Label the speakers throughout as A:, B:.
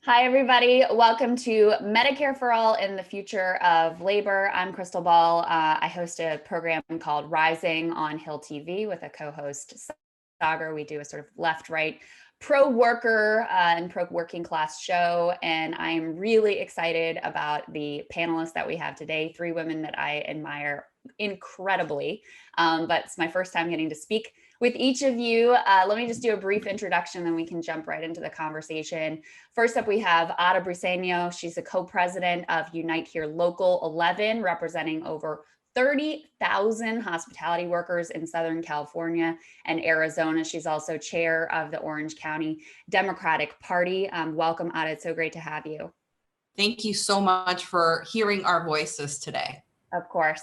A: Hi, everybody. Welcome to Medicare for All in the Future of Labor. I'm Krystal Ball. I host a program called Rising on Hill TV with a co-host, Sagar. We do a sort of left-right pro-worker and pro-working class show. And I'm really excited about the panelists that we have today, three women that I admire incredibly. But it's my first time getting to speak with each of you. Let me just do a brief introduction, then we can jump right into the conversation. First up, we have Ada Briseño. She's a co-president of Unite Here Local 11, representing over 30,000 hospitality workers in Southern California and Arizona. She's also chair of the Orange County Democratic Party. Welcome, Ada. It's so great to have you.
B: Thank you so much for hearing our voices today.
A: Of course.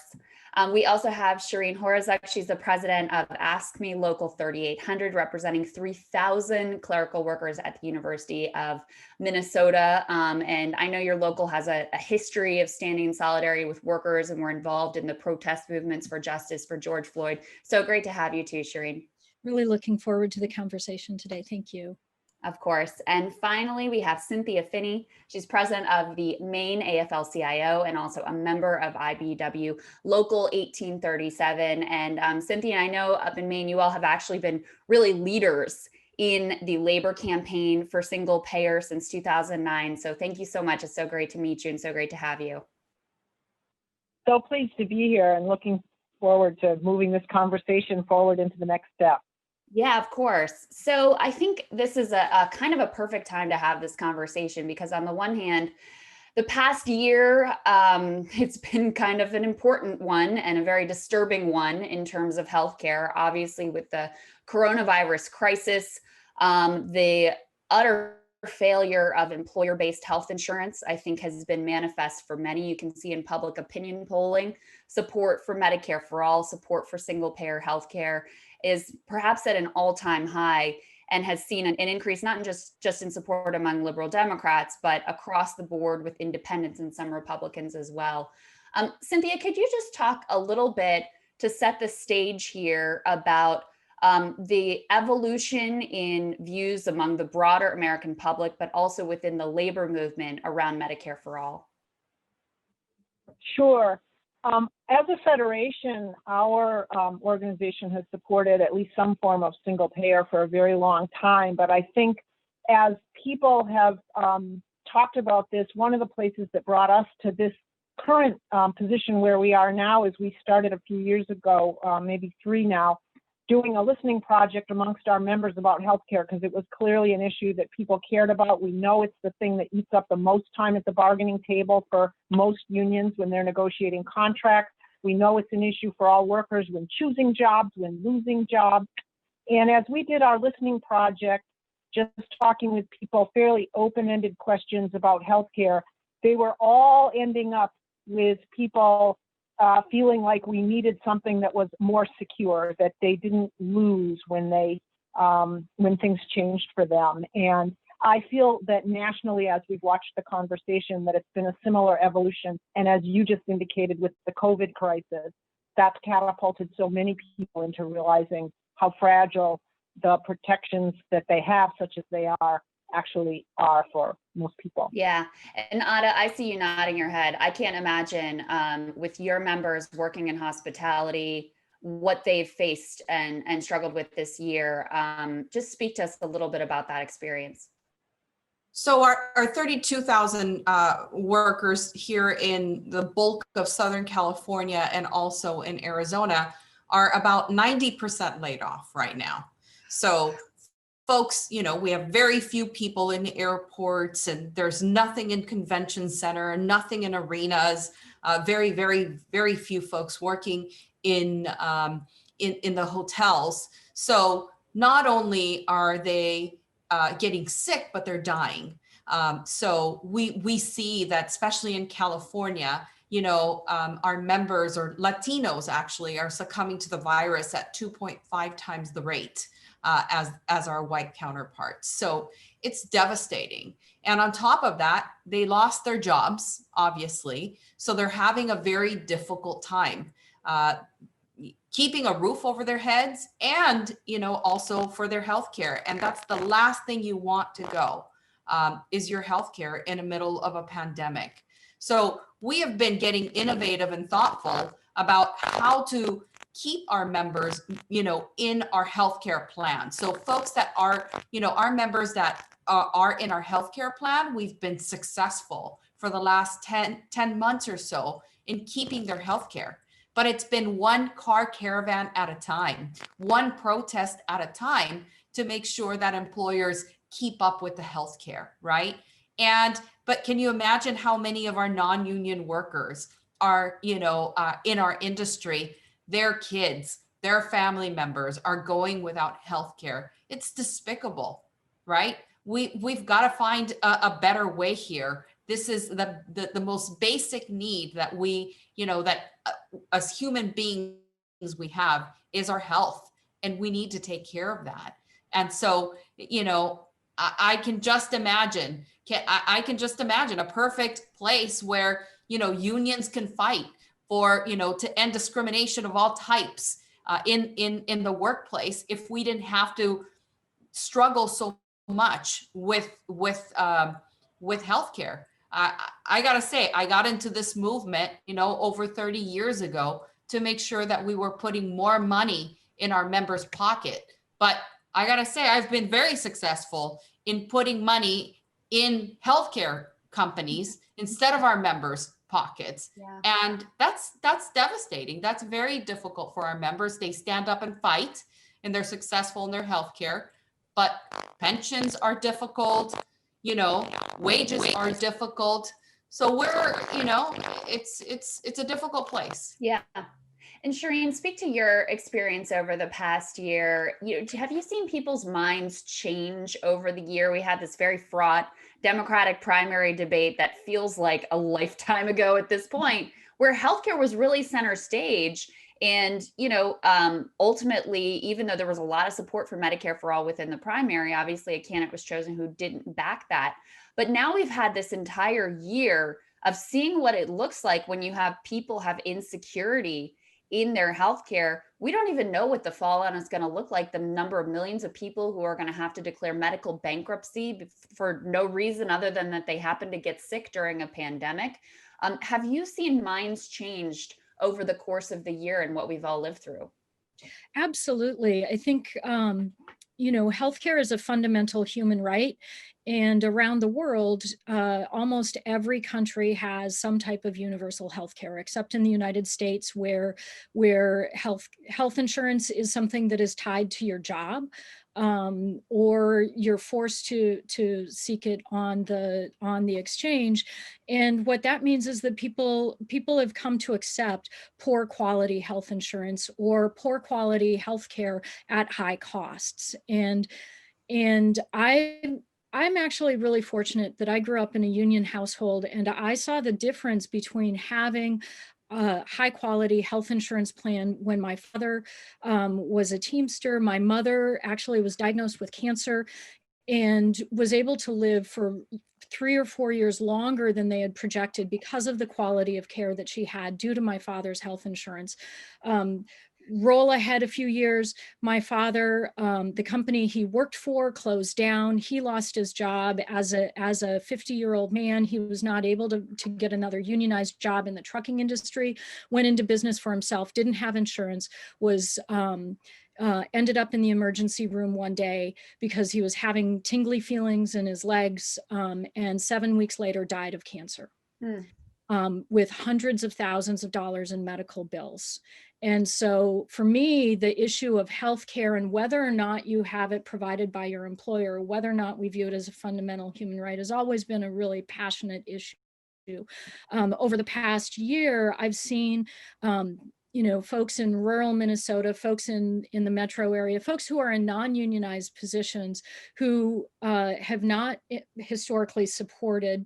A: We also have Shireen Horazek. She's the president of Ask Me Local 3800, representing 3,000 clerical workers at the University of Minnesota. And I know your local has a history of standing in solidarity with workers, and we're involved in the protest movements for justice for George Floyd. So great to have you too, Shireen.
C: Really looking forward to the conversation today. Thank you.
A: Of course. And finally, we have Cynthia Finney. She's president of the Maine AFL-CIO and also a member of IBEW Local 1837. And Cynthia, I know up in Maine, you all have actually been really leaders in the labor campaign for single payer since 2009. So thank you so much. It's so great to meet you and so great to have you.
D: So pleased to be here and looking forward to moving this conversation forward into the next step.
A: Yeah, of course. So I think this is a kind of a perfect time to have this conversation because on the one hand, the past year, it's been kind of an important one and a very disturbing one in terms of healthcare. Obviously, with the coronavirus crisis, the utter failure of employer-based health insurance, I think, has been manifest for many. You can see in public opinion polling, support for Medicare for all, support for single-payer healthcare is perhaps at an all-time high and has seen an increase, not just in support among liberal Democrats, but across the board with independents and some Republicans as well. Cynthia, could you just talk a little bit to set the stage here about the evolution in views among the broader American public, but also within the labor movement around Medicare for all?
D: Sure. As a federation, our organization has supported at least some form of single payer for a very long time. But I think as people have talked about this, one of the places that brought us to this current position where we are now is we started a few years ago, maybe 3 now, doing a listening project amongst our members about healthcare because it was clearly an issue that people cared about. We know it's the thing that eats up the most time at the bargaining table for most unions when they're negotiating contracts. We know it's an issue for all workers when choosing jobs, when losing jobs. And as we did our listening project, just talking with people, fairly open-ended questions about healthcare, they were all ending up with people feeling like we needed something that was more secure, that they didn't lose when things changed for them. And I feel that nationally, as we've watched the conversation, that it's been a similar evolution. And as you just indicated with the COVID crisis, that's catapulted so many people into realizing how fragile the protections that they have, such as they are, actually are for most people.
A: Yeah. And Ada, I see you nodding your head. I can't imagine with your members working in hospitality, what they've faced and struggled with this year. Just speak to us a little bit about that experience.
B: So our 32,000 workers here in the bulk of Southern California and also in Arizona are about 90% laid off right now. So folks, you know, we have very few people in airports and there's nothing in convention center, nothing in arenas, very, very, very few folks working in the hotels. So not only are they getting sick, but they're dying. So we see that, especially in California, you know, our members or Latinos actually are succumbing to the virus at 2.5 times the rate as our white counterparts. So it's devastating. And on top of that, they lost their jobs, obviously. So they're having a very difficult time keeping a roof over their heads and, you know, also for their health care. And that's the last thing you want to go is your healthcare in the middle of a pandemic. So we have been getting innovative and thoughtful about how to keep our members, in our healthcare plan. So folks that are, our members that are in our healthcare plan, we've been successful for the last 10 months or so in keeping their healthcare. But it's been one car caravan at a time, one protest at a time to make sure that employers keep up with the healthcare, right? But can you imagine how many of our non-union workers are, in our industry, their kids, their family members are going without healthcare? It's despicable, right? We've got to find a better way here. This is the most basic need that we, that as human beings we have is our health, and we need to take care of that. And so, I can just imagine, I can just imagine a perfect place where, unions can fight for, to end discrimination of all types in the workplace if we didn't have to struggle so much with healthcare. I gotta say, I got into this movement, over 30 years ago to make sure that we were putting more money in our members' pocket. But I gotta say, I've been very successful in putting money in healthcare companies instead of our members' pockets.
A: Yeah.
B: And that's devastating. That's very difficult for our members. They stand up and fight, and they're successful in their healthcare. But pensions are difficult, wages are difficult. So we're, it's a difficult place.
A: Yeah. And Shireen, speak to your experience over the past year. Have you seen people's minds change over the year? We had this very fraught Democratic primary debate that feels like a lifetime ago at this point, where healthcare was really center stage. And, ultimately, even though there was a lot of support for Medicare for all within the primary, obviously a candidate was chosen who didn't back that. But now we've had this entire year of seeing what it looks like when you have people have insecurity in their healthcare. We don't even know what the fallout is going to look like. The number of millions of people who are going to have to declare medical bankruptcy for no reason other than that they happen to get sick during a pandemic. Have you seen minds changed over the course of the year and what we've all lived through?
C: Absolutely. I think, healthcare is a fundamental human right. And around the world, almost every country has some type of universal health care, except in the United States, where health insurance is something that is tied to your job, or you're forced to seek it on the exchange. And what that means is that people have come to accept poor quality health insurance or poor quality health care at high costs. And I'm actually really fortunate that I grew up in a union household, and I saw the difference between having a high quality health insurance plan when my father was a Teamster. My mother actually was diagnosed with cancer and was able to live for 3 or 4 years longer than they had projected because of the quality of care that she had due to my father's health insurance. Roll ahead a few years, my father, the company he worked for closed down. He lost his job as a 50-year-old man. He was not able to get another unionized job in the trucking industry, went into business for himself, didn't have insurance, was ended up in the emergency room one day because he was having tingly feelings in his legs, and 7 weeks later died of cancer. With hundreds of thousands of dollars in medical bills. And so for me, the issue of healthcare and whether or not you have it provided by your employer, whether or not we view it as a fundamental human right, has always been a really passionate issue. Over the past year, I've seen folks in rural Minnesota, folks in the metro area, folks who are in non-unionized positions who have not historically supported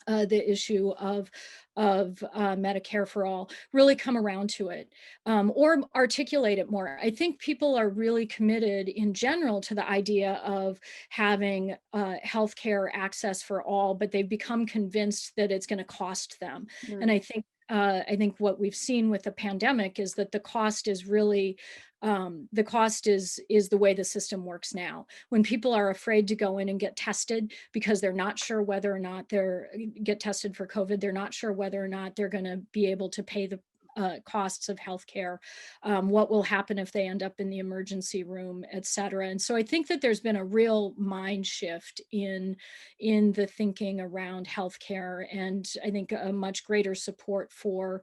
C: the issue of Medicare for all, really come around to it, or articulate it more. I think people are really committed in general to the idea of having healthcare access for all, but they've become convinced that it's going to cost them. And I think I think what we've seen with the pandemic is that the cost is really the cost is the way the system works now. When people are afraid to go in and get tested because they're not sure whether or not get tested for COVID, they're not sure whether or not they're going to be able to pay the costs of healthcare, what will happen if they end up in the emergency room, et cetera. And so I think that there's been a real mind shift in the thinking around healthcare, and I think a much greater support for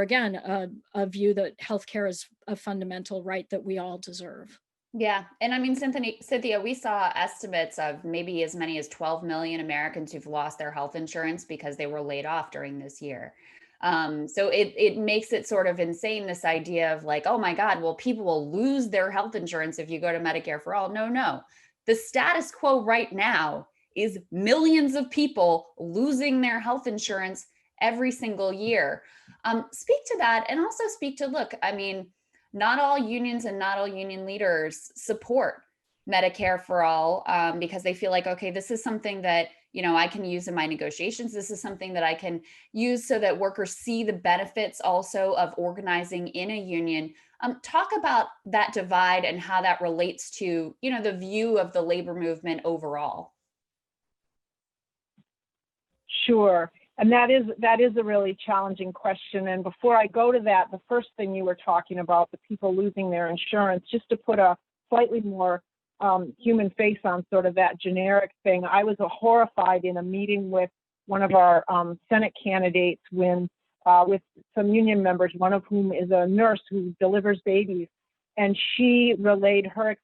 C: again, a view that healthcare is a fundamental right that we all deserve.
A: Yeah. And I mean, Cynthia, we saw estimates of maybe as many as 12 million Americans who've lost their health insurance because they were laid off during this year. So it makes it sort of insane, this idea of like, oh my God, well, people will lose their health insurance if you go to Medicare for all. No. The status quo right now is millions of people losing their health insurance every single year. Speak to that, and also speak to, look, I mean, not all unions and not all union leaders support Medicare for all, because they feel like, okay, this is something that, I can use in my negotiations. This is something that I can use so that workers see the benefits also of organizing in a union. Talk about that divide and how that relates to, the view of the labor movement overall.
D: Sure. And that is a really challenging question. And before I go to that, the first thing you were talking about, the people losing their insurance, just to put a slightly more human face on sort of that generic thing, I was horrified in a meeting with one of our Senate candidates when with some union members, one of whom is a nurse who delivers babies. And she relayed her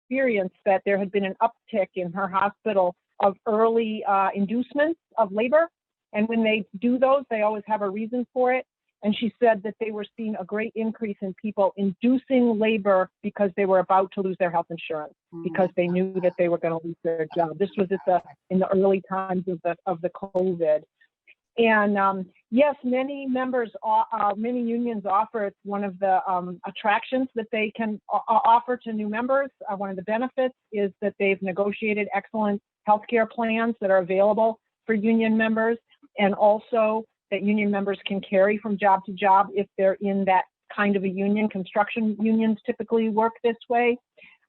D: experience that there had been an uptick in her hospital of early inducements of labor. And when they do those, they always have a reason for it. And she said that they were seeing a great increase in people inducing labor because they were about to lose their health insurance, because they knew that they were going to lose their job. This was in the early times of the COVID. And yes, many members, many unions offer, it's one of the attractions that they can offer to new members. One of the benefits is that they've negotiated excellent healthcare plans that are available for union members, and also that union members can carry from job to job if they're in that kind of a union. Construction unions typically work this way.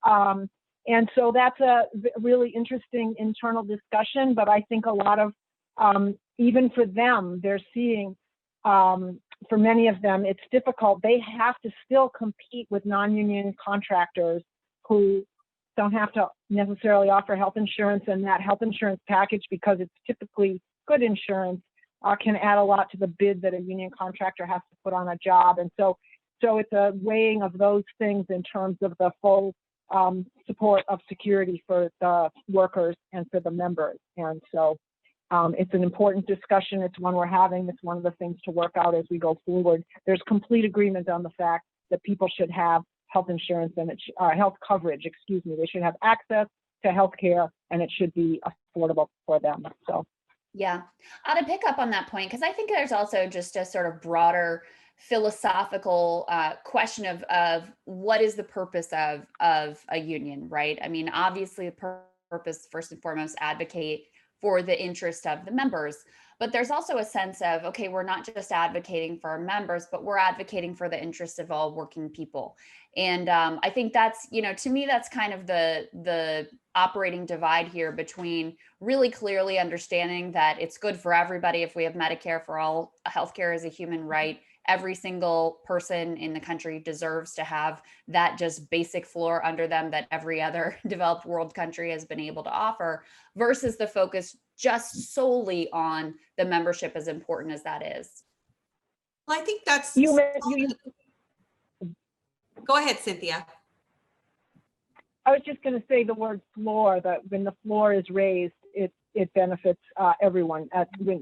D: And so that's a really interesting internal discussion, but I think a lot of, even for them, they're seeing, for many of them, it's difficult. They have to still compete with non-union contractors who don't have to necessarily offer health insurance, and that health insurance package, because it's typically good insurance, can add a lot to the bid that a union contractor has to put on a job. And so it's a weighing of those things in terms of the full support of security for the workers and for the members. And so it's an important discussion. It's one we're having. It's one of the things to work out as we go forward. There's complete agreement on the fact that people should have health insurance and health coverage, They should have access to health care, and it should be affordable for them. So.
A: Yeah, to pick up on that point, because I think there's also just a sort of broader philosophical question of what is the purpose of a union, right? I mean, obviously the purpose, first and foremost, advocate for the interest of the members, but there's also a sense of, okay, we're not just advocating for our members, but we're advocating for the interests of all working people. And I think that's, to me, that's kind of the operating divide here between really clearly understanding that it's good for everybody if we have Medicare for all. Healthcare is a human right. Every single person in the country deserves to have that just basic floor under them that every other developed world country has been able to offer, versus the focus just solely on the membership, as important as that is.
B: Well, I think that's... Go ahead, Cynthia.
D: I was just going to say the word floor, that when the floor is raised, it benefits everyone,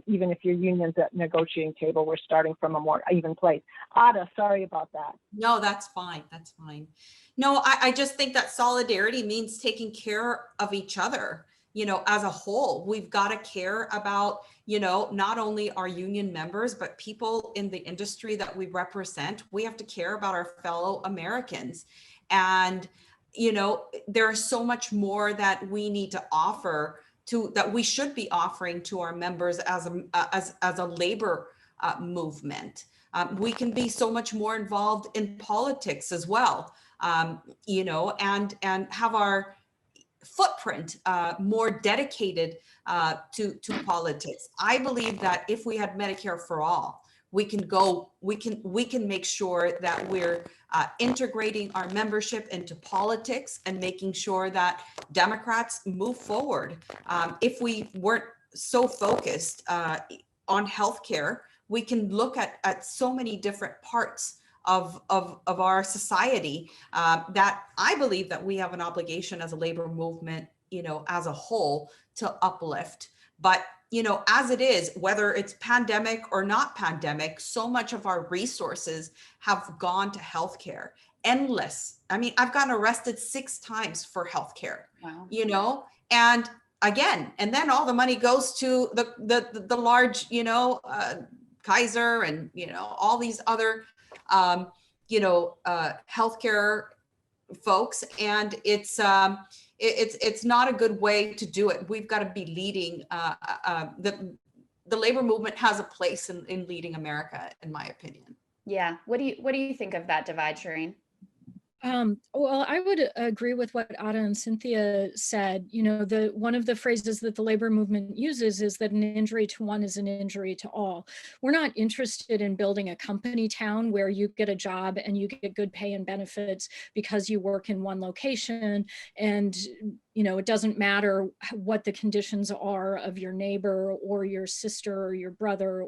D: even if your union's at negotiating table, we're starting from a more even place. Ada, sorry about that.
B: No, that's fine. That's fine. No, I just think that solidarity means taking care of each other. As a whole, we've got to care about, not only our union members, but people in the industry that we represent. We have to care about our fellow Americans. And, there's so much more that we need to offer that we should be offering to our members as a labor movement. We can be so much more involved in politics as well, and have our footprint more dedicated to politics. I believe that if we had Medicare for all, we can make sure that we're integrating our membership into politics and making sure that Democrats move forward. If we weren't so focused on healthcare, we can look at so many different parts of our society that I believe that we have an obligation as a labor movement, as a whole, to uplift. But as it is, whether it's pandemic or not pandemic, so much of our resources have gone to healthcare. Endless. I mean, I've gotten arrested 6 times for healthcare.
A: Wow.
B: And again, and then all the money goes to the large, Kaiser and all these other healthcare folks, and it's not a good way to do it. We've got to be leading. The labor movement has a place in leading America, in my opinion.
A: Yeah. What do you think of that divide, Shireen?
C: Well, I would agree with what Ada and Cynthia said. One of the phrases that the labor movement uses is that an injury to one is an injury to all. We're not interested in building a company town where you get a job and you get good pay and benefits because you work in one location, and it doesn't matter what the conditions are of your neighbor or your sister or your brother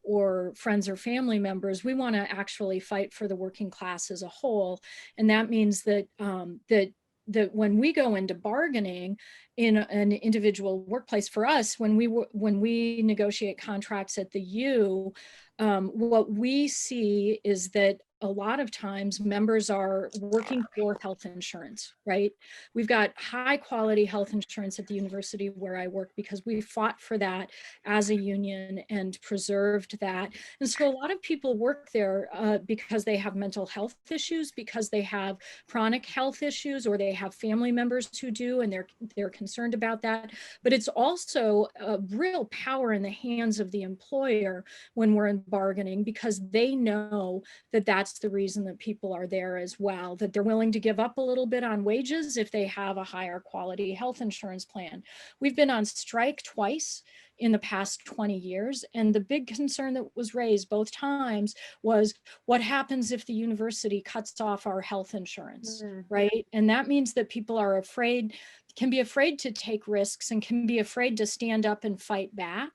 C: or friends or family members. We want to actually fight for the working class as a whole. And that means that that when we go into bargaining in an individual workplace, for us, when we negotiate contracts at the U, what we see is that a lot of times members are working for health insurance, right? We've got high quality health insurance at the university where I work because we fought for that as a union and preserved that. And so a lot of people work there because they have mental health issues, because they have chronic health issues, or they have family members who do, and they're concerned about that. But it's also a real power in the hands of the employer when we're in bargaining, because they know that that's the reason that people are there as well, that they're willing to give up a little bit on wages if they have a higher quality health insurance plan. We've been on strike twice in the past 20 years. And the big concern that was raised both times was, what happens if the university cuts off our health insurance, right? And that means that people are can be afraid to take risks and can be afraid to stand up and fight back.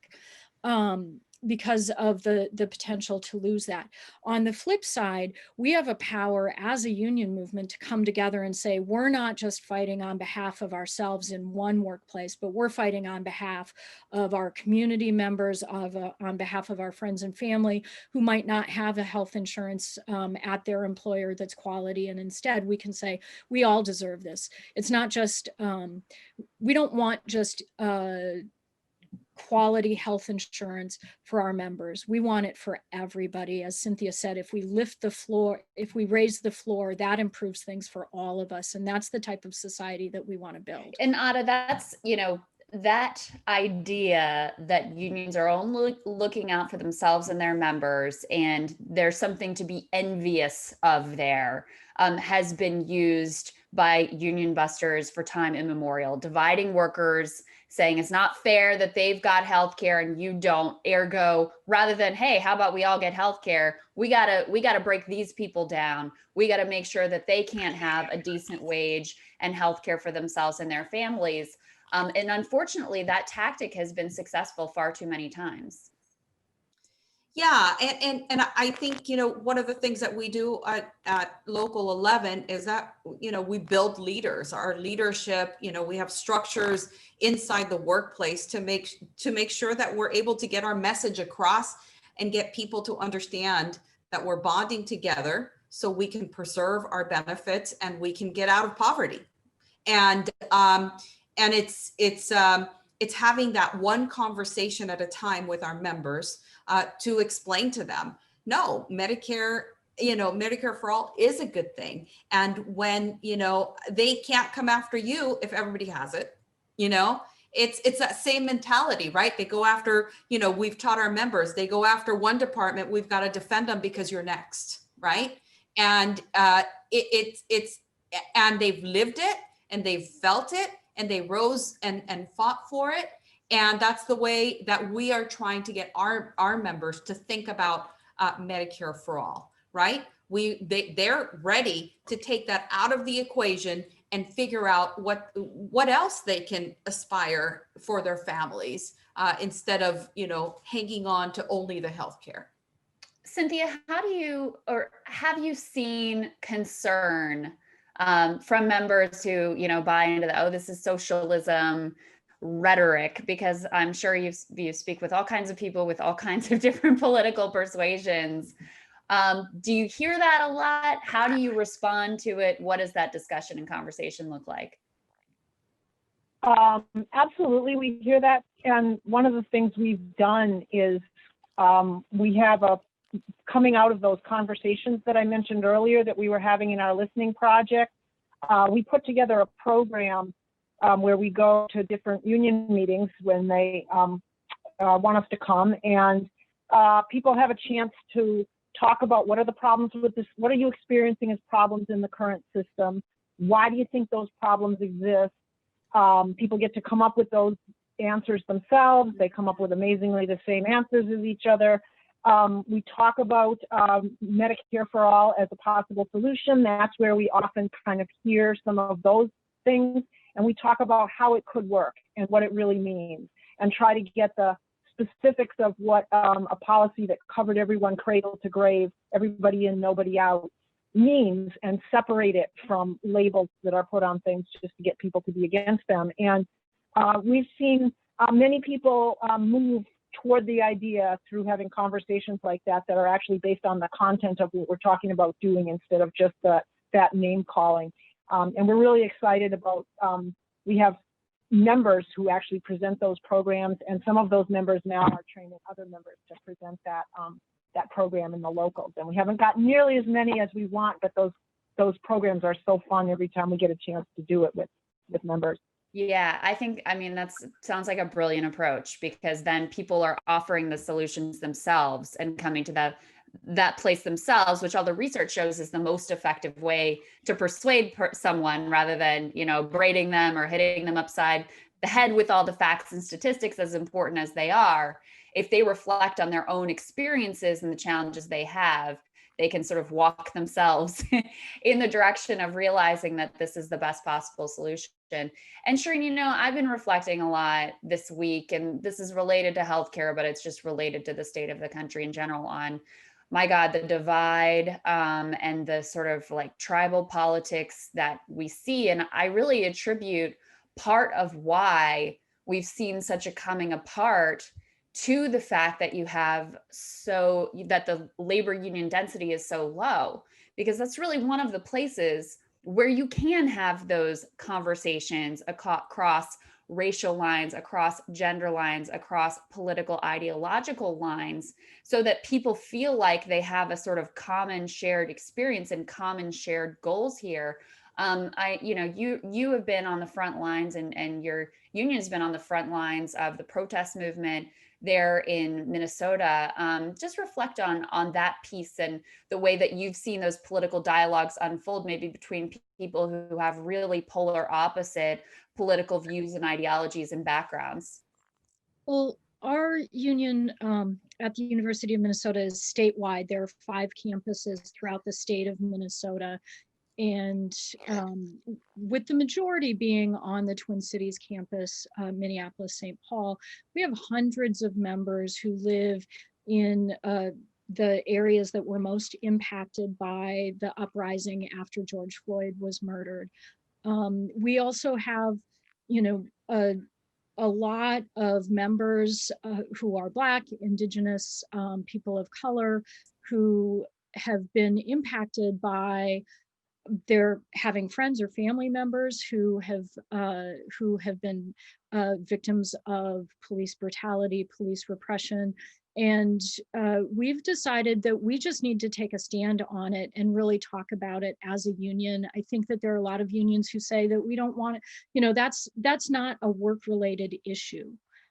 C: Because of the potential to lose that. On the flip side, we have a power as a union movement to come together and say, we're not just fighting on behalf of ourselves in one workplace, but we're fighting on behalf of our community members, on behalf of our friends and family who might not have a health insurance at their employer that's quality. And instead we can say, we all deserve this. It's not just, we don't want just quality health insurance for our members. We want it for everybody. As Cynthia said, if we lift the floor, if we raise the floor, that improves things for all of us. And that's the type of society that we want to build.
A: And Ada, that's, that idea that unions are only looking out for themselves and their members, and there's something to be envious of there, has been used by union busters for time immemorial, dividing workers, saying it's not fair that they've got healthcare and you don't. Ergo, rather than, hey, how about we all get healthcare? We gotta break these people down. We gotta make sure that they can't have a decent wage and healthcare for themselves and their families. And unfortunately, that tactic has been successful far too many times.
B: Yeah, and I think, one of the things that we do at Local 11 is that, we build leaders. Our leadership, we have structures inside the workplace to make sure that we're able to get our message across and get people to understand that we're bonding together so we can preserve our benefits and we can get out of poverty. And it's having that one conversation at a time with our members to explain to them, no, Medicare for all is a good thing. And when, they can't come after you if everybody has it, It's that same mentality, right? They go after, we've taught our members, they go after one department, we've got to defend them because you're next, right? And and they've lived it and they've felt it and they rose and fought for it. And that's the way that we are trying to get our members to think about Medicare for all, right? They're ready to take that out of the equation and figure out what else they can aspire for their families instead of, hanging on to only the healthcare.
A: Cynthia, have you seen concern from members who, buy into this is socialism rhetoric? Because I'm sure you speak with all kinds of people with all kinds of different political persuasions. Do you hear that a lot? How do you respond to it? What does that discussion and conversation look like?
D: Absolutely, we hear that. And one of the things we've done is we have coming out of those conversations that I mentioned earlier that we were having in our listening project, we put together a program where we go to different union meetings when they want us to come, and people have a chance to talk about what are the problems with this, what are you experiencing as problems in the current system, why do you think those problems exist? People get to come up with those answers themselves. They come up with amazingly the same answers as each other. We talk about Medicare for all as a possible solution. That's where we often kind of hear some of those things. And we talk about how it could work and what it really means, and try to get the specifics of what a policy that covered everyone cradle to grave, everybody in, nobody out, means, and separate it from labels that are put on things just to get people to be against them. And we've seen many people move toward the idea through having conversations like that are actually based on the content of what we're talking about doing instead of just that name calling. And we're really excited about, we have members who actually present those programs, and some of those members now are training other members to present that program in the locals. And we haven't got nearly as many as we want, but those programs are so fun every time we get a chance to do it with members.
A: Yeah, that sounds like a brilliant approach, because then people are offering the solutions themselves and coming to that place themselves, which all the research shows is the most effective way to persuade someone, rather than, braiding them or hitting them upside the head with all the facts and statistics, as important as they are. If they reflect on their own experiences and the challenges they have, they can sort of walk themselves in the direction of realizing that this is the best possible solution. And Shireen, I've been reflecting a lot this week, and this is related to healthcare, but it's just related to the state of the country in general, on, my God, the divide and the sort of like tribal politics that we see. And I really attribute part of why we've seen such a coming apart to the fact that that the labor union density is so low, because that's really one of the places where you can have those conversations across racial lines, across gender lines, across political ideological lines, so that people feel like they have a sort of common shared experience and common shared goals here. You have been on the front lines, and your union has been on the front lines of the protest movement there in Minnesota. Just reflect on that piece and the way that you've seen those political dialogues unfold, maybe between people who have really polar opposite political views and ideologies and backgrounds.
C: Well, our union at the University of Minnesota is statewide. There are 5 campuses throughout the state of Minnesota. And with the majority being on the Twin Cities campus, Minneapolis, St. Paul, we have hundreds of members who live in the areas that were most impacted by the uprising after George Floyd was murdered. We also have, a lot of members who are Black, Indigenous, people of color, who have been impacted by they're having friends or family members who have been victims of police brutality, police repression, And we've decided that we just need to take a stand on it and really talk about it as a union. I think that there are a lot of unions who say that we don't want it, that's not a work-related issue,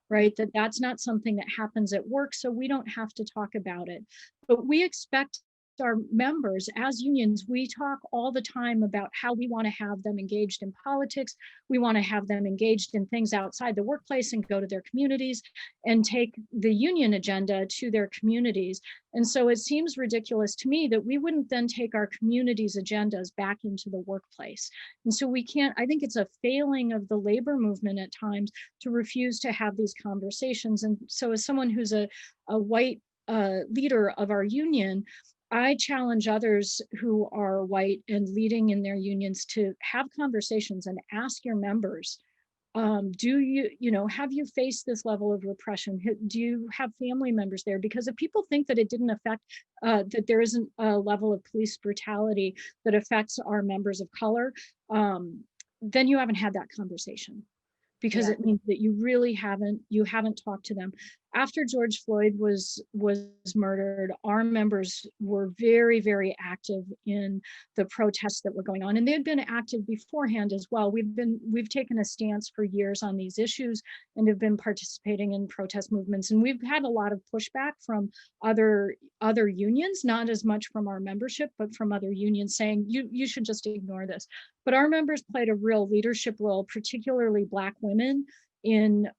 C: right? That's not something that happens at work, so we don't have to talk about it. But we expect our members, as unions, we talk all the time about how we want to have them engaged in politics. We want to have them engaged in things outside the workplace and go to their communities and take the union agenda to their communities. And so it seems ridiculous to me that we wouldn't then take our communities' agendas back into the workplace. And so we can't, I think it's a failing of the labor movement at times to refuse to have these conversations. And so as someone who's a white leader of our union, I challenge others who are white and leading in their unions to have conversations and ask your members, do have you faced this level of repression? Do you have family members there? Because if people think that it didn't affect, that there isn't a level of police brutality that affects our members of color, then you haven't had that conversation. Because it means that you really haven't talked to them. After George Floyd was murdered, our members were very, very active in the protests that were going on, and they had been active beforehand as well. We've taken a stance for years on these issues and have been participating in protest movements, and we've had a lot of pushback from other unions, not as much from our membership, but from other unions saying you should just ignore this. But our members played a real leadership role, particularly Black women, in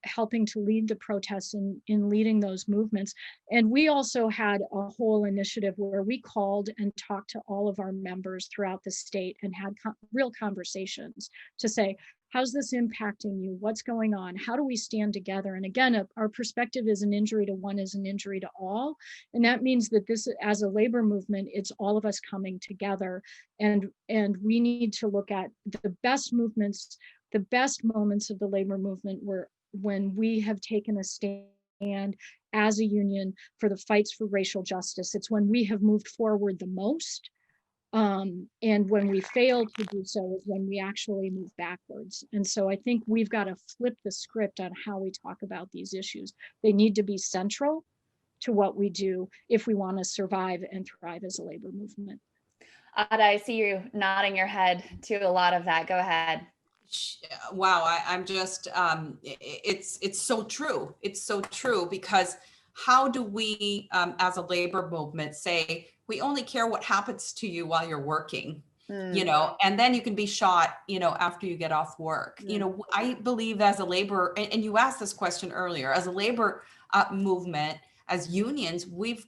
C: helping to lead the protests and in leading those movements. And we also had a whole initiative where we called and talked to all of our members throughout the state and had real conversations to say, how's this impacting you? What's going on? How do we stand together? And again, our perspective is an injury to one is an injury to all. And that means that this, as a labor movement, it's all of us coming together. And we need to look at the best movements, the best moments of the labor movement were when we have taken a stand as a union for the fights for racial justice. It's when we have moved forward the most. And when we fail to do so is when we actually move backwards. And so I think we've got to flip the script on how we talk about these issues. They need to be central to what we do if we want to survive and thrive as a labor movement.
A: Ada, I see you nodding your head to a lot of that. Go ahead.
B: Wow, I'm just, it's so true. It's so true, because how do we, as a labor movement, say, we only care what happens to you while you're working, and then you can be shot, after you get off work. I believe as a labor, and you asked this question earlier, as a labor movement, as unions, we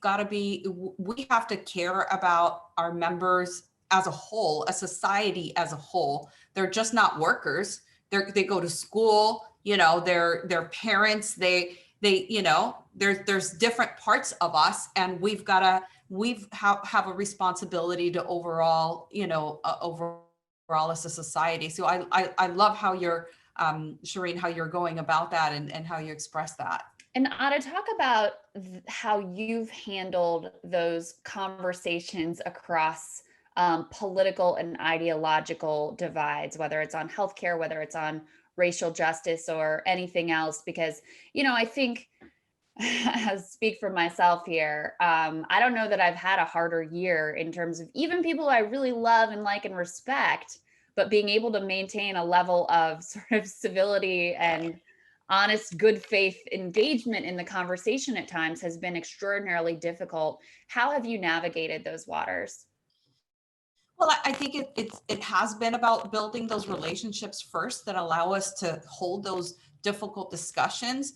B: have to care about our members as a whole, a society as a whole. They're just not workers. They go to school, they're parents, there's different parts of us, and we have a responsibility to overall as a society. So I love how you're, Shireen, how you're going about that and how you express that.
A: And Ada, talk about how you've handled those conversations across political and ideological divides, whether it's on healthcare, whether it's on racial justice or anything else, because, I think, I'll speak for myself here. I don't know that I've had a harder year in terms of even people I really love and like and respect, but being able to maintain a level of sort of civility and honest, good faith engagement in the conversation at times has been extraordinarily difficult. How have you navigated those waters?
B: Well, I think it has been about building those relationships first that allow us to hold those difficult discussions.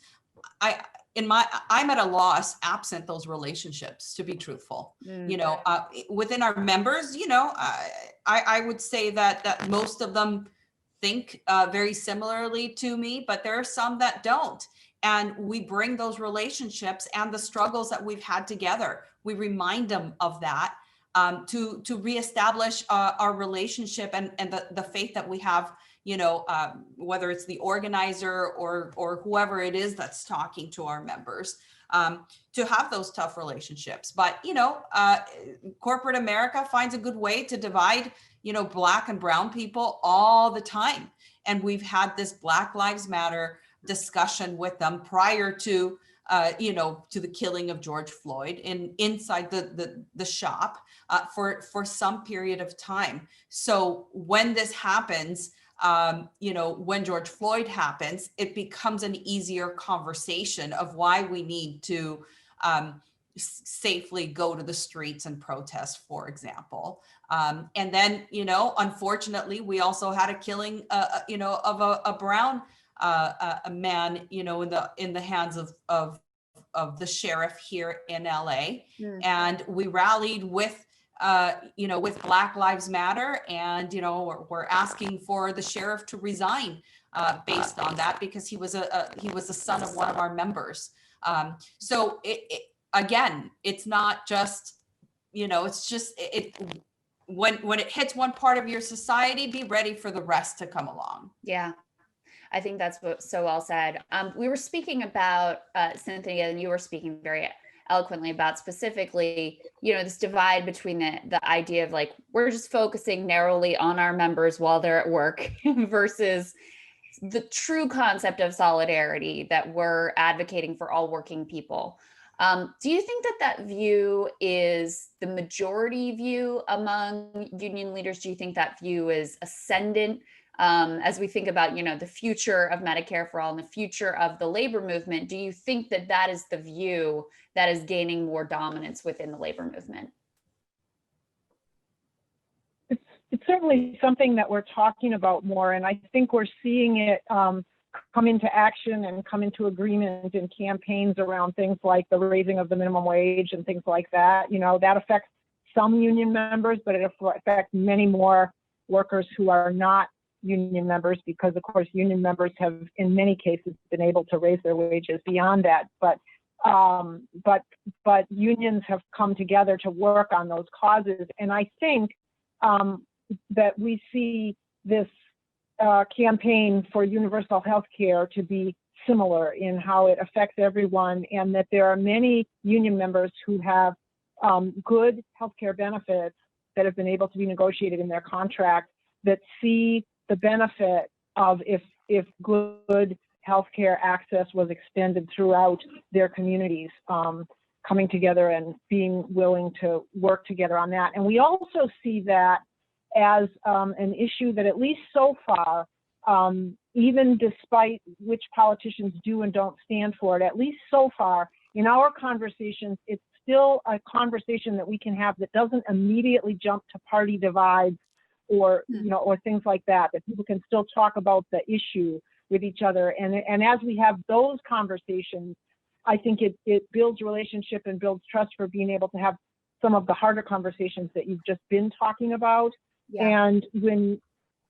B: I'm at a loss absent those relationships, to be truthful. Within our members, I would say that most of them think very similarly to me, but there are some that don't. And we bring those relationships and the struggles that we've had together. We remind them of that. To reestablish our relationship and the faith that we have, whether it's the organizer or whoever it is that's talking to our members, to have those tough relationships. But, corporate America finds a good way to divide, Black and brown people all the time. And we've had this Black Lives Matter discussion with them prior to to the killing of George Floyd inside the shop for some period of time. So when this happens, when George Floyd happens, it becomes an easier conversation of why we need to safely go to the streets and protest, for example. And then, unfortunately, we also had a killing, of a brown a man, in the hands of the sheriff here in LA. Mm. And we rallied with Black Lives Matter, and we're asking for the sheriff to resign based on that, because he was the son of one of our members. So again, it's not just, it's just when it hits one part of your society, be ready for the rest to come along.
A: Yeah. I think that's so well said. We were speaking about, Cynthia, and you were speaking very eloquently about specifically, this divide between the idea of like, we're just focusing narrowly on our members while they're at work versus the true concept of solidarity that we're advocating for all working people. Do you think that view is the majority view among union leaders? Do you think that view is ascendant? As we think about, the future of Medicare for all and the future of the labor movement, do you think that is the view that is gaining more dominance within the labor movement?
D: It's certainly something that we're talking about more, and I think we're seeing it come into action and come into agreement in campaigns around things like the raising of the minimum wage and things like that. That affects some union members, but it affects many more workers who are not union members, because of course union members have in many cases been able to raise their wages beyond that, but unions have come together to work on those causes. And I think that we see this campaign for universal health care to be similar in how it affects everyone, and that there are many union members who have good healthcare benefits that have been able to be negotiated in their contract, that see the benefit of if good healthcare access was extended throughout their communities, coming together and being willing to work together on that. And we also see that as an issue that, at least so far, even despite which politicians do and don't stand for it, at least so far in our conversations, it's still a conversation that we can have that doesn't immediately jump to party divides or or things like that people can still talk about the issue with each other. And as we have those conversations, I think it builds relationship and builds trust for being able to have some of the harder conversations that you've just been talking about. Yeah. And when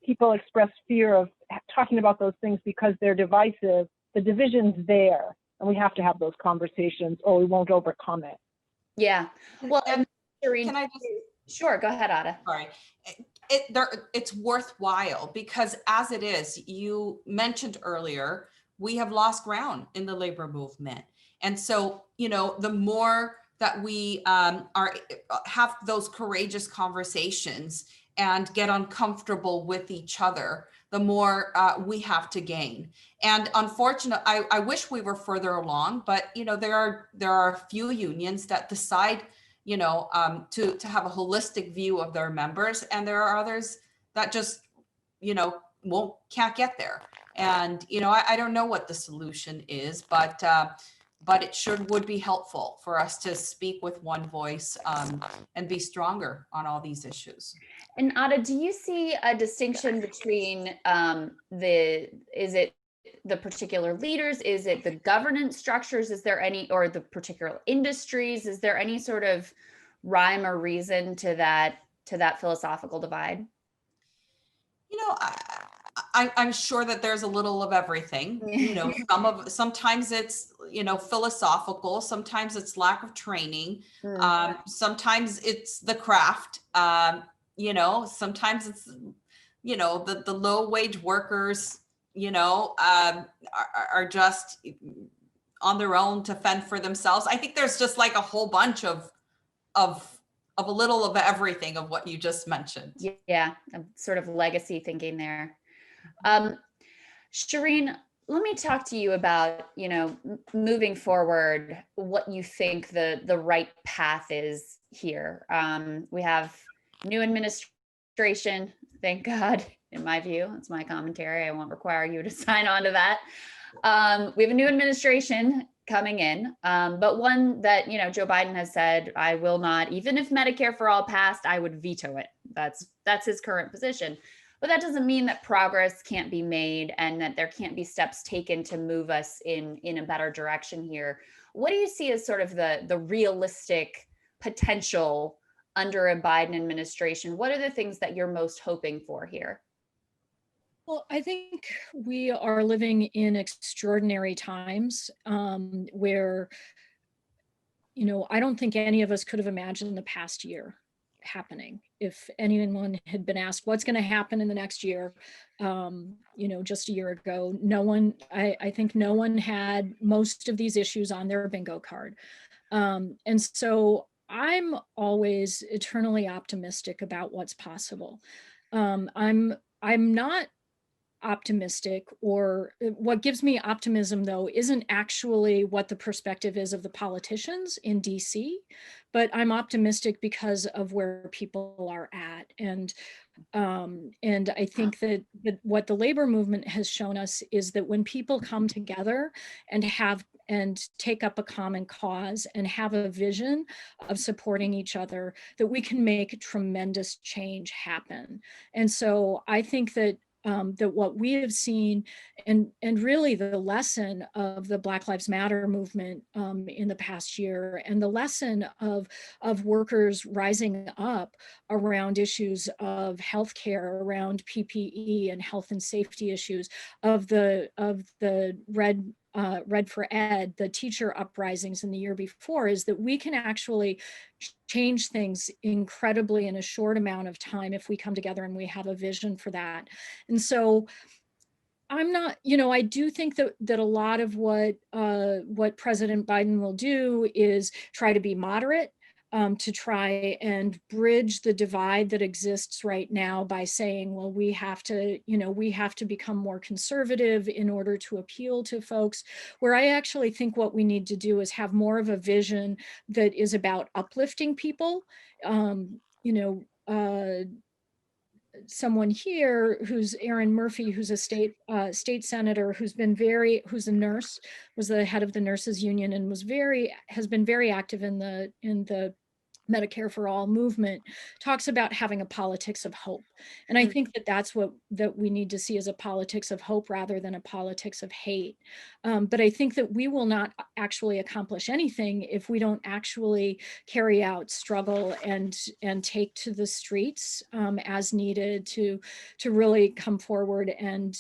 D: people express fear of talking about those things because they're divisive, the division's there, and we have to have those conversations or we won't overcome it.
A: Yeah. Well,
B: and can I just...
A: Sure, go ahead, Ada.
B: Sorry. It's worthwhile, because as it is, you mentioned earlier, we have lost ground in the labor movement. And so, the more that we have those courageous conversations and get uncomfortable with each other, the more we have to gain. And unfortunately, I wish we were further along, but there are a few unions that decide to have a holistic view of their members, and there are others that just can't get there. And I don't know what the solution is, but it would be helpful for us to speak with one voice and be stronger on all these issues.
A: And Ada, do you see a distinction between is it the particular leaders? Is it the governance structures? Is there any, or the particular industries? Is there any sort of rhyme or reason to that philosophical divide?
B: I'm sure that there's a little of everything. Sometimes it's philosophical, sometimes it's lack of training, sometimes it's the craft, sometimes it's the low wage workers are just on their own to fend for themselves. I think there's just like a whole bunch of a little of everything of what you just mentioned.
A: Yeah, sort of legacy thinking there. Shireen, let me talk to you about, moving forward, what you think the right path is here. We have new administration, thank God, in my view. That's my commentary. I won't require you to sign on to that. We have a new administration coming in, but one that, Joe Biden has said, I will not, even if Medicare for all passed, I would veto it. That's his current position. But that doesn't mean that progress can't be made and that there can't be steps taken to move us in a better direction here. What do you see as sort of the realistic potential under a Biden administration? What are the things that you're most hoping for here?
C: Well, I think we are living in extraordinary times where, I don't think any of us could have imagined the past year happening. If anyone had been asked what's going to happen in the next year, just a year ago, I think no one had most of these issues on their bingo card. And so I'm always eternally optimistic about what's possible. I'm not optimistic, or what gives me optimism though isn't actually what the perspective is of the politicians in DC, but I'm optimistic because of where people are at. And I think that what the labor movement has shown us is that when people come together and take up a common cause and have a vision of supporting each other, that we can make tremendous change happen. And so I think that what we have seen, and really the lesson of the Black Lives Matter movement in the past year, and the lesson of workers rising up around issues of healthcare, around PPE and health and safety issues, of the Red for Ed, the teacher uprisings in the year before, is that we can actually change things incredibly in a short amount of time if we come together and we have a vision for that. And so I'm not, I do think that a lot of what President Biden will do is try to be moderate, to try and bridge the divide that exists right now by saying, well, we have to become more conservative in order to appeal to folks, where I actually think what we need to do is have more of a vision that is about uplifting people. Someone here who's Erin Murphy, who's a state senator, who's a nurse, was the head of the nurses union, and has been very active in the Medicare for All movement, talks about having a politics of hope. And I think that's what we need to see, as a politics of hope rather than a politics of hate. But I think that we will not actually accomplish anything if we don't actually carry out struggle and take to the streets as needed to really come forward and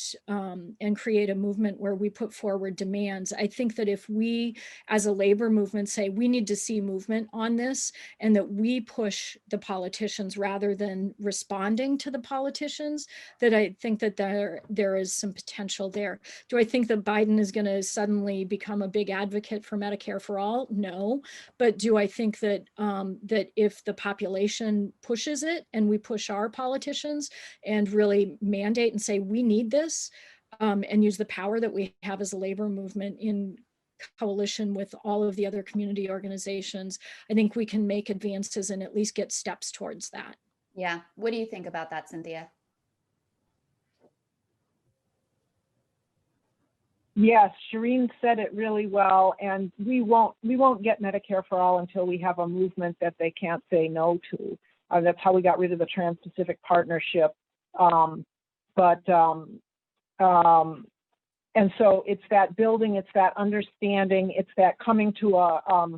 C: create a movement where we put forward demands. I think that if we as a labor movement say we need to see movement on this, and that we push the politicians rather than responding to the politicians, that I think that there is some potential there. Do I think that Biden is going to suddenly become a big advocate for Medicare for all? No. But do I think that that if the population pushes it, and we push our politicians and really mandate and say we need this, and use the power that we have as a labor movement in coalition with all of the other community organizations, I think we can make advances and at least get steps towards that.
A: Yeah. What do you think about that, Cynthia?
D: Yes, Shireen said it really well, and we won't get Medicare for all until we have a movement that they can't say no to. That's how we got rid of the Trans-Pacific Partnership. And so it's that building, it's that understanding, it's that coming to a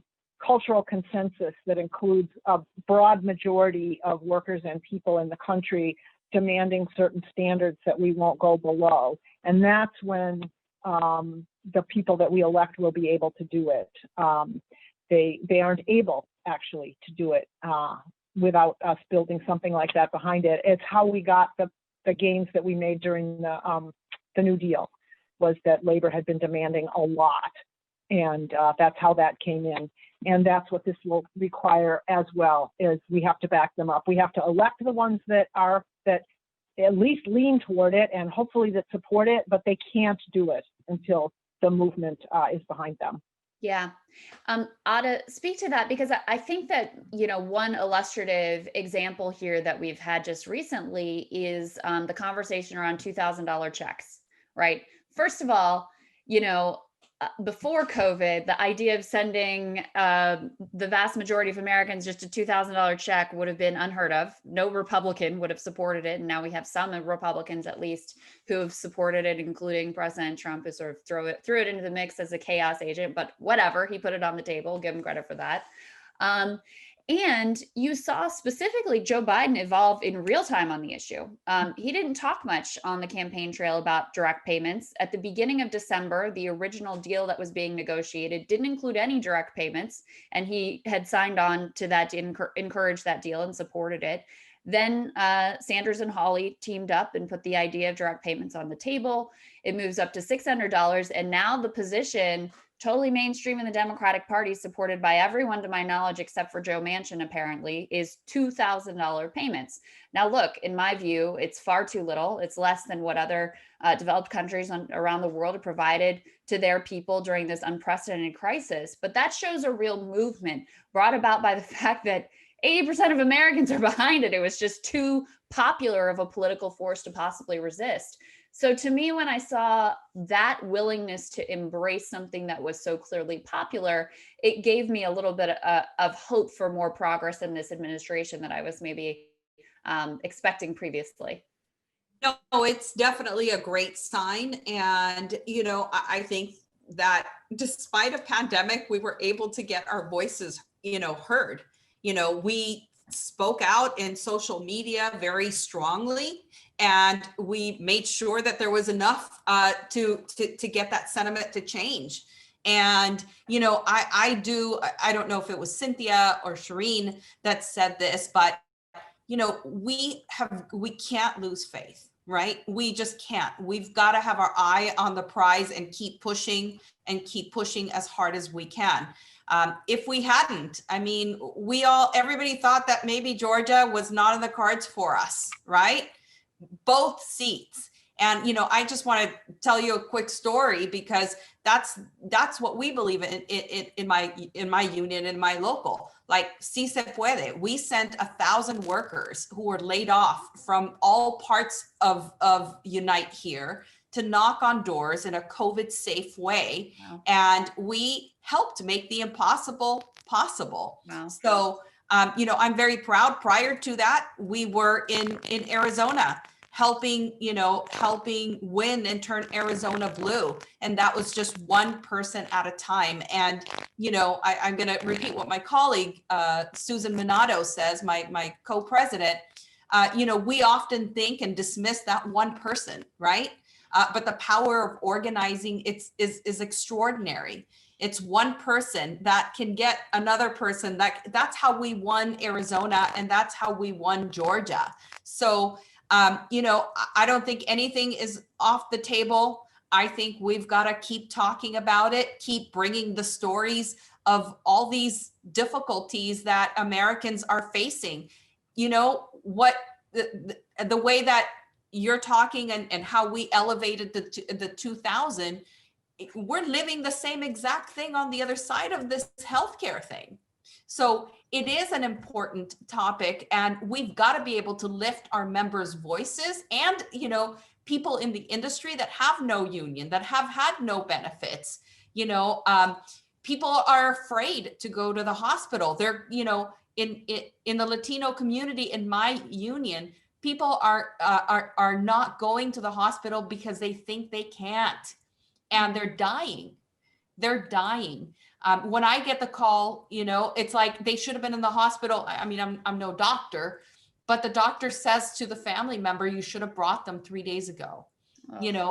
D: cultural consensus that includes a broad majority of workers and people in the country demanding certain standards that we won't go below. And that's when the people that we elect will be able to do it. They aren't able actually to do it without us building something like that behind it. It's how we got the gains that we made during the New Deal, was that labor had been demanding a lot. And that's how that came in. And that's what this will require as well, is we have to back them up. We have to elect the ones that at least lean toward it and hopefully that support it, but they can't do it until the movement is behind them.
A: Yeah. Ada, speak to that, because I think that, one illustrative example here that we've had just recently is the conversation around $2,000 checks, right? First of all, before COVID, the idea of sending the vast majority of Americans just a $2,000 check would have been unheard of. No Republican would have supported it. And now we have some Republicans, at least, who have supported it, including President Trump, who sort of threw it into the mix as a chaos agent. But whatever, he put it on the table. Give him credit for that. And you saw specifically Joe Biden evolve in real time on the issue. He didn't talk much on the campaign trail about direct payments. At the beginning of December, the original deal that was being negotiated didn't include any direct payments, and he had signed on to that to encourage that deal and supported it. Then Sanders and Hawley teamed up and put the idea of direct payments on the table. It moves up to $600, and now the position, totally mainstream in the Democratic Party, supported by everyone to my knowledge except for Joe Manchin apparently, is $2,000 payments. Now look, in my view, it's far too little. It's less than what other developed countries around the world have provided to their people during this unprecedented crisis. But that shows a real movement brought about by the fact that 80% of Americans are behind it. It was just too popular of a political force to possibly resist. So to me, when I saw that willingness to embrace something that was so clearly popular, it gave me a little bit of hope for more progress in this administration that I was maybe expecting previously.
B: No, it's definitely a great sign. And, I think that despite a pandemic, we were able to get our voices, heard. We spoke out in social media very strongly, and we made sure that there was enough to get that sentiment to change. And, I don't know if it was Cynthia or Shireen that said this, but, we can't lose faith, right? We just can't. We've got to have our eye on the prize and keep pushing as hard as we can. If we hadn't, everybody thought that maybe Georgia was not in the cards for us, right? Both seats. And, I just want to tell you a quick story, because that's what we believe in my union, in my local. Like, Si Se Puede, we sent 1,000 workers who were laid off from all parts of Unite here to knock on doors in a COVID safe way. Wow. And we helped make the impossible possible. Wow. So, I'm very proud. Prior to that, we were in Arizona helping win and turn Arizona blue. And that was just one person at a time. And, I'm going to repeat what my colleague, Susan Minato says, my co-president, we often think and dismiss that one person, right? But the power of organizing is extraordinary. It's one person that can get another person. That's how we won Arizona, and that's how we won Georgia. So, I don't think anything is off the table. I think we've got to keep talking about it, keep bringing the stories of all these difficulties that Americans are facing. What the way that you're talking and how we elevated the 2000, we're living the same exact thing on the other side of this healthcare thing. So it is an important topic, and we've got to be able to lift our members' voices and, people in the industry that have no union, that have had no benefits. People are afraid to go to the hospital. They're, in the Latino community, in my union, people are not going to the hospital because they think they can't, and they're dying. They're dying. When I get the call, it's like they should have been in the hospital. I'm no doctor, but the doctor says to the family member, you should have brought them 3 days ago,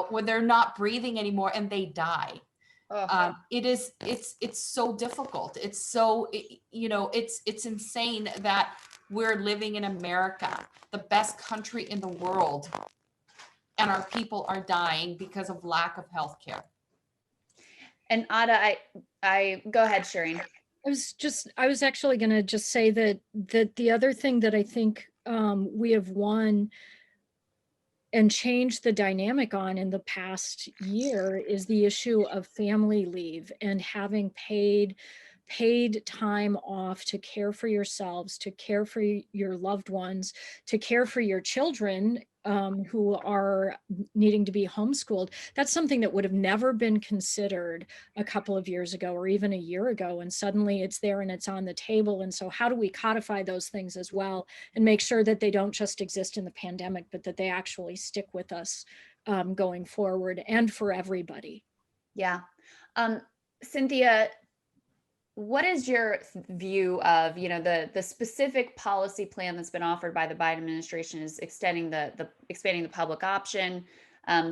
B: when they're not breathing anymore and they die. It's so difficult. It's so, it's insane that we're living in America, the best country in the world, and our people are dying because of lack of healthcare.
A: And Ada, I go ahead, Shireen.
C: I was actually going to just say that the other thing that I think we have won and changed the dynamic on in the past year is the issue of family leave and having paid time off to care for yourselves, to care for your loved ones, to care for your children who are needing to be homeschooled. That's something that would have never been considered a couple of years ago or even a year ago. And suddenly it's there and it's on the table. And so how do we codify those things as well and make sure that they don't just exist in the pandemic, but that they actually stick with us going forward and for everybody?
A: Yeah. Cynthia, what is your view of, the specific policy plan that's been offered by the Biden administration is extending expanding the public option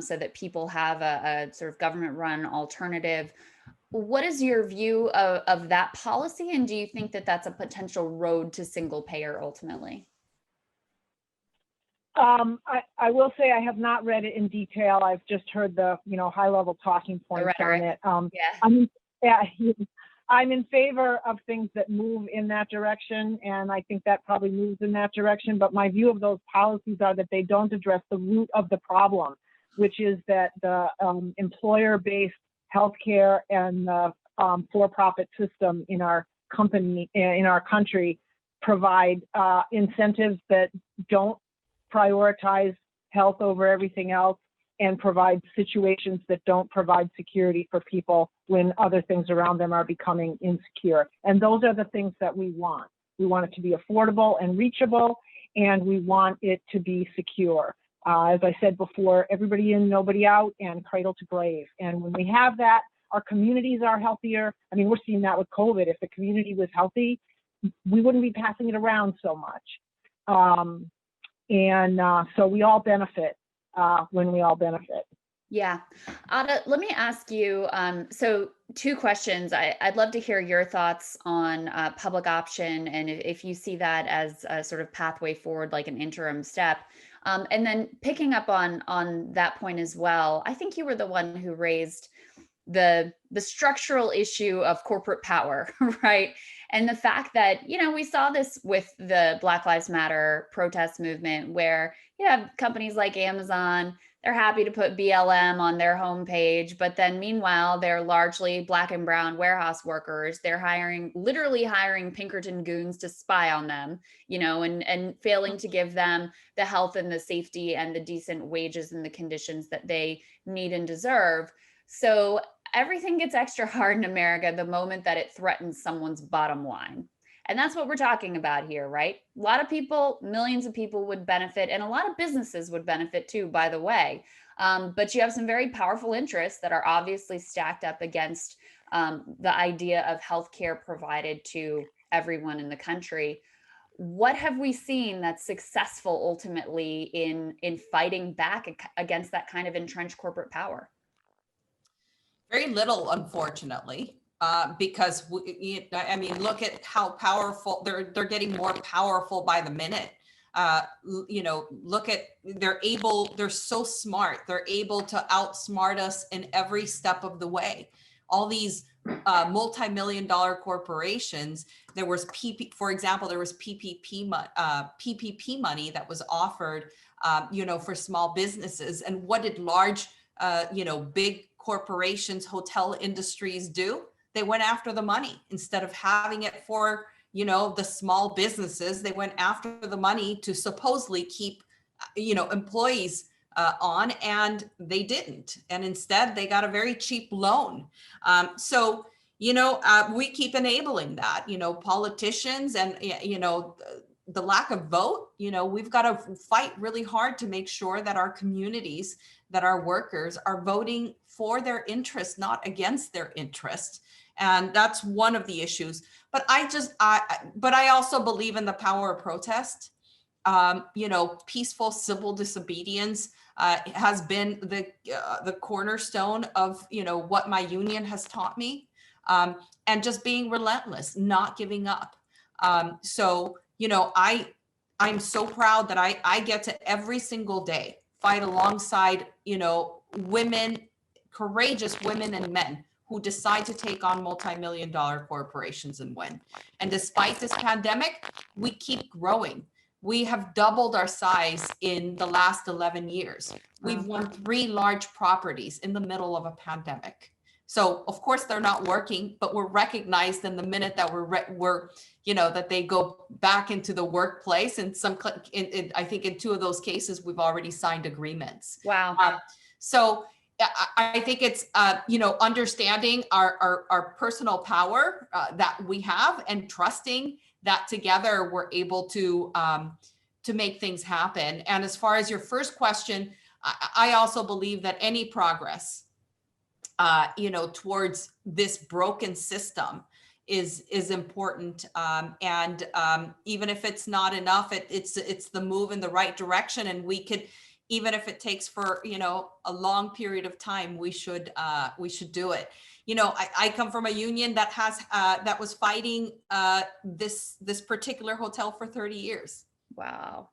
A: so that people have a sort of government-run alternative. What is your view of that policy, and do you think that that's a potential road to single payer ultimately?
D: I will say I have not read it in detail. I've just heard the high level talking points on it. I'm in favor of things that move in that direction, and I think that probably moves in that direction. But my view of those policies are that they don't address the root of the problem, which is that the employer-based healthcare and the for-profit system in our country provide incentives that don't prioritize health over everything else, and provide situations that don't provide security for people when other things around them are becoming insecure. And those are the things that we want. We want it to be affordable and reachable, and we want it to be secure. As I said before, everybody in, nobody out, and cradle to grave. And when we have that, our communities are healthier. I mean, we're seeing that with COVID. If the community was healthy, we wouldn't be passing it around so much. So we all benefit when we all benefit.
A: Yeah. Ada, let me ask you, so two questions. I'd love to hear your thoughts on public option, and if you see that as a sort of pathway forward, like an interim step. And then picking up on that point as well, I think you were the one who raised the structural issue of corporate power, right? And the fact that, we saw this with the Black Lives Matter protest movement, where you have companies like Amazon, they're happy to put BLM on their homepage, but then meanwhile, they're largely Black and brown warehouse workers. They're literally hiring Pinkerton goons to spy on them, and failing to give them the health and the safety and the decent wages and the conditions that they need and deserve. So everything gets extra hard in America the moment that it threatens someone's bottom line. And that's what we're talking about here, right? A lot of people, millions of people would benefit, and a lot of businesses would benefit too, by the way. But you have some very powerful interests that are obviously stacked up against the idea of healthcare provided to everyone in the country. What have we seen that's successful ultimately in fighting back against that kind of entrenched corporate power?
B: Very little, unfortunately. Because look at how powerful they're getting more powerful by the minute. Look at they're so smart. They're able to outsmart us in every step of the way. All these multi-million-dollar corporations. There was for example, there was PPP money that was offered, for small businesses. And what did large, big corporations, hotel industries do? They went after the money instead of having it for, the small businesses. They went after the money to supposedly keep, employees on, and they didn't. And instead, they got a very cheap loan. So we keep enabling that. Politicians and the lack of vote. We've got to fight really hard to make sure that our communities, that our workers are voting for their interests, not against their interests. And that's one of the issues. But I also believe in the power of protest. Peaceful civil disobedience has been the cornerstone of, what my union has taught me, and just being relentless, not giving up. I'm so proud that I get to every single day fight alongside, women, courageous women and men who decide to take on multi-million-dollar corporations and win. And despite this pandemic, we keep growing. we have doubled our size in the last 11 years. We've won 3 large properties in the middle of a pandemic. So of course they're not working, but we're recognized in the minute that we're that they go back into the workplace. And I think in 2 of those cases, we've already signed agreements.
A: Wow.
B: So I think it's, understanding our personal power that we have and trusting that together we're able to make things happen. And as far as your first question, I also believe that any progress, towards this broken system is important. And even if it's not enough, it's the move in the right direction. And we could, even if it takes for, a long period of time, we should do it. I come from a union that that was fighting this particular hotel for 30 years.
A: Wow.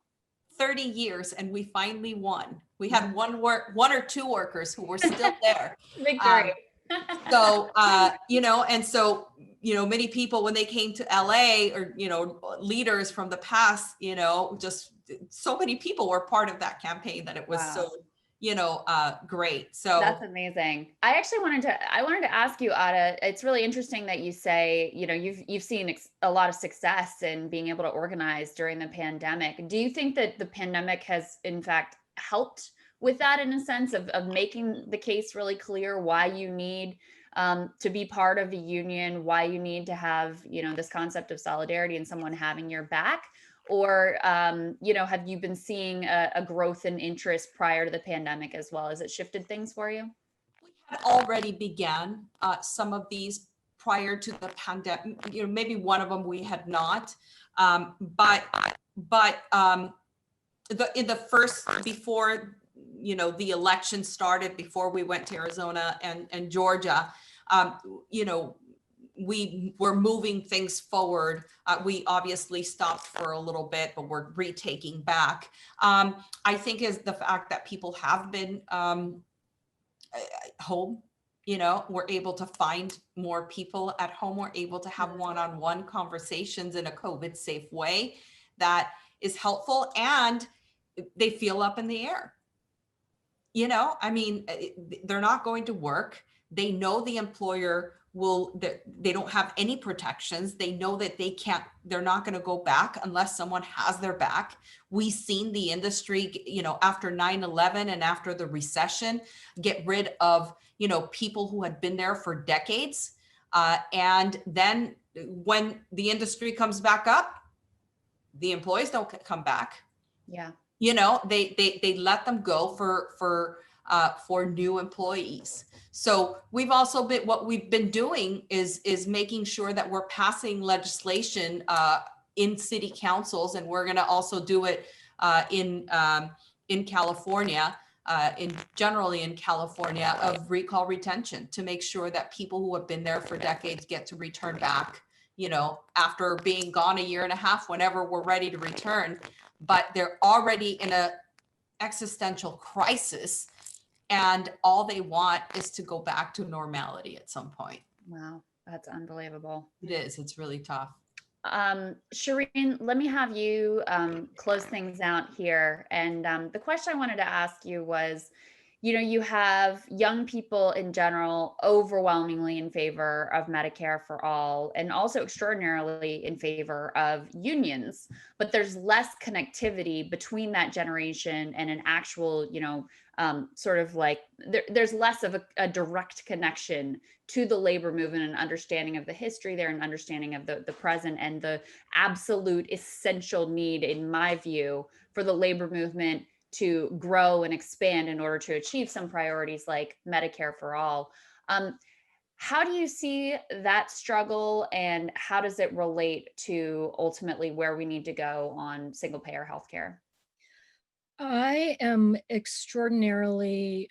B: 30 years, and we finally won. We had one or two workers who were still there.
A: Victory.
B: So, and so, many people, when they came to LA, or, leaders from the past, just so many people were part of that campaign that it was so, great. So
A: that's amazing. I wanted to ask you, Ada, it's really interesting that you say, you've seen a lot of success in being able to organize during the pandemic. Do you think that the pandemic has in fact helped with that, in a sense of making the case really clear why you need to be part of a union, why you need to have, this concept of solidarity and someone having your back? Or, have you been seeing a growth in interest prior to the pandemic as well? Has it shifted things for you?
B: We had already began some of these prior to the pandemic. Maybe one of them we had not, but in the first, before the election started, before we went to Arizona and Georgia, we were moving things forward. We obviously stopped for a little bit, but we're retaking back. I think is the fact that people have been home, we're able to find more people at home. We're able to have one-on-one conversations in a COVID safe way that is helpful, and they feel up in the air. They're not going to work. They know the employer they don't have any protections. They know that they're not going to go back unless someone has their back. We've seen the industry, after 9/11 and after the recession, get rid of, people who had been there for decades. And then when the industry comes back up, the employees don't come back.
A: Yeah.
B: They let them go for new employees. So what we've been doing is making sure that we're passing legislation in city councils, and we're going to also do it in California, generally in California, of recall retention, to make sure that people who have been there for decades get to return back, after being gone a year and a half, whenever we're ready to return. But they're already in a existential crisis, and all they want is to go back to normality at some point.
A: Wow, that's unbelievable.
B: It is. It's really tough.
A: Shireen, let me have you close things out here. And the question I wanted to ask you was, you have young people in general overwhelmingly in favor of Medicare for all, and also extraordinarily in favor of unions, but there's less connectivity between that generation and an actual, sort of like there's less of a direct connection to the labor movement and understanding of the history there, and understanding of the present, and the absolute essential need, in my view, for the labor movement to grow and expand in order to achieve some priorities like Medicare for all. How do you see that struggle, and how does it relate to ultimately where we need to go on single payer healthcare?
C: I am extraordinarily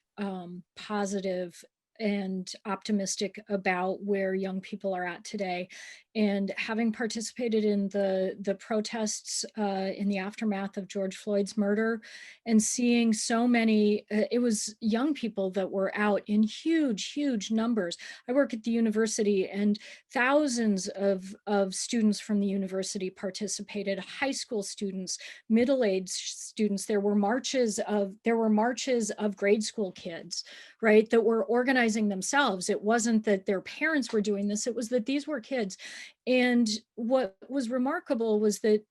C: positive and optimistic about where young people are at today. And having participated in the protests in the aftermath of George Floyd's murder, and seeing so many, it was young people that were out in huge numbers. I work at the university, and thousands of students from the university participated, high school students, middle-aged students. There were marches of grade school kids, right, that were organizing themselves. It wasn't that their parents were doing this, it was that these were kids. And what was remarkable was that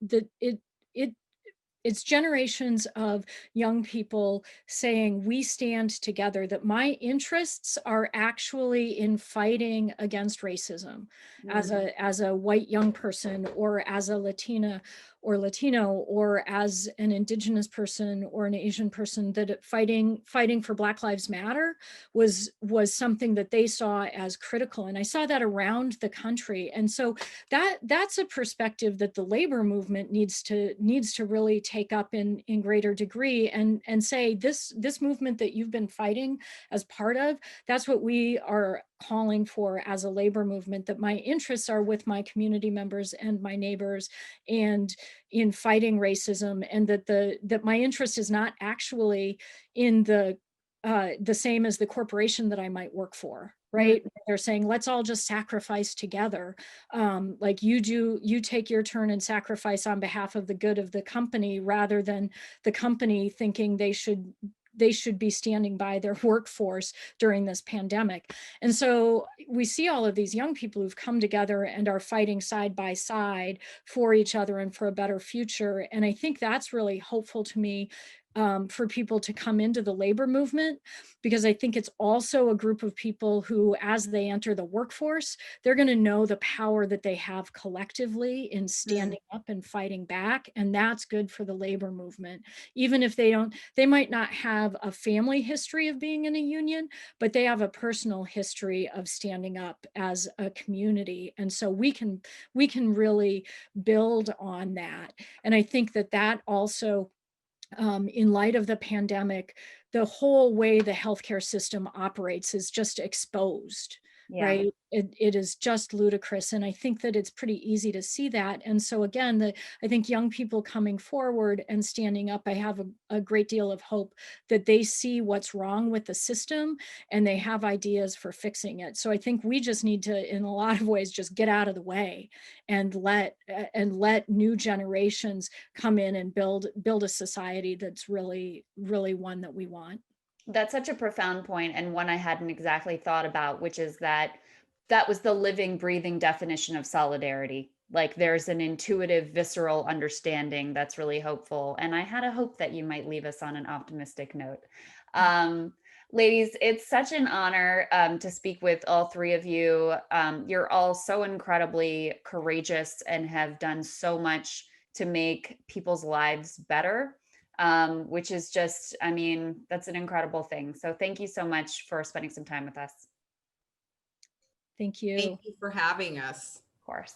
C: it's generations of young people saying, we stand together, that my interests are actually in fighting against racism as a white young person, or as a Latina or Latino, or as an Indigenous person or an Asian person, that fighting for Black Lives Matter was something that they saw as critical. And I saw that around the country. And so that's a perspective that the labor movement needs to really take up in greater degree, and say, this movement that you've been fighting as part of, that's what we are calling for as a labor movement, that my interests are with my community members and my neighbors, and in fighting racism, and that my interest is not actually in the same as the corporation that I might work for, right? They're saying, let's all just sacrifice together. Like you take your turn and sacrifice on behalf of the good of the company, rather than the company thinking they should be standing by their workforce during this pandemic. And so we see all of these young people who've come together and are fighting side by side for each other and for a better future. And I think that's really hopeful to me, for people to come into the labor movement, because I think it's also a group of people who, as they enter the workforce, they're going to know the power that they have collectively in standing up and fighting back. And that's good for the labor movement. Even if they might not have a family history of being in a union, but they have a personal history of standing up as a community. And so we can really build on that. And I think that also, in light of the pandemic, the whole way the healthcare system operates is just exposed, right? It is just ludicrous. And I think that it's pretty easy to see that. And so again, I think young people coming forward and standing up, I have a great deal of hope that they see what's wrong with the system and they have ideas for fixing it. So I think we just need to, in a lot of ways, just get out of the way and let new generations come in and build a society that's really, really one that we want.
A: That's such a profound point, and one I hadn't exactly thought about, which is that was the living, breathing definition of solidarity. Like, there's an intuitive, visceral understanding that's really hopeful. And I had a hope that you might leave us on an optimistic note. Ladies, it's such an honor to speak with all three of you. You're all so incredibly courageous and have done so much to make people's lives better, which is just, I mean, that's an incredible thing. So thank you so much for spending some time with us.
C: Thank you.
B: Thank you for having us.
A: Of course.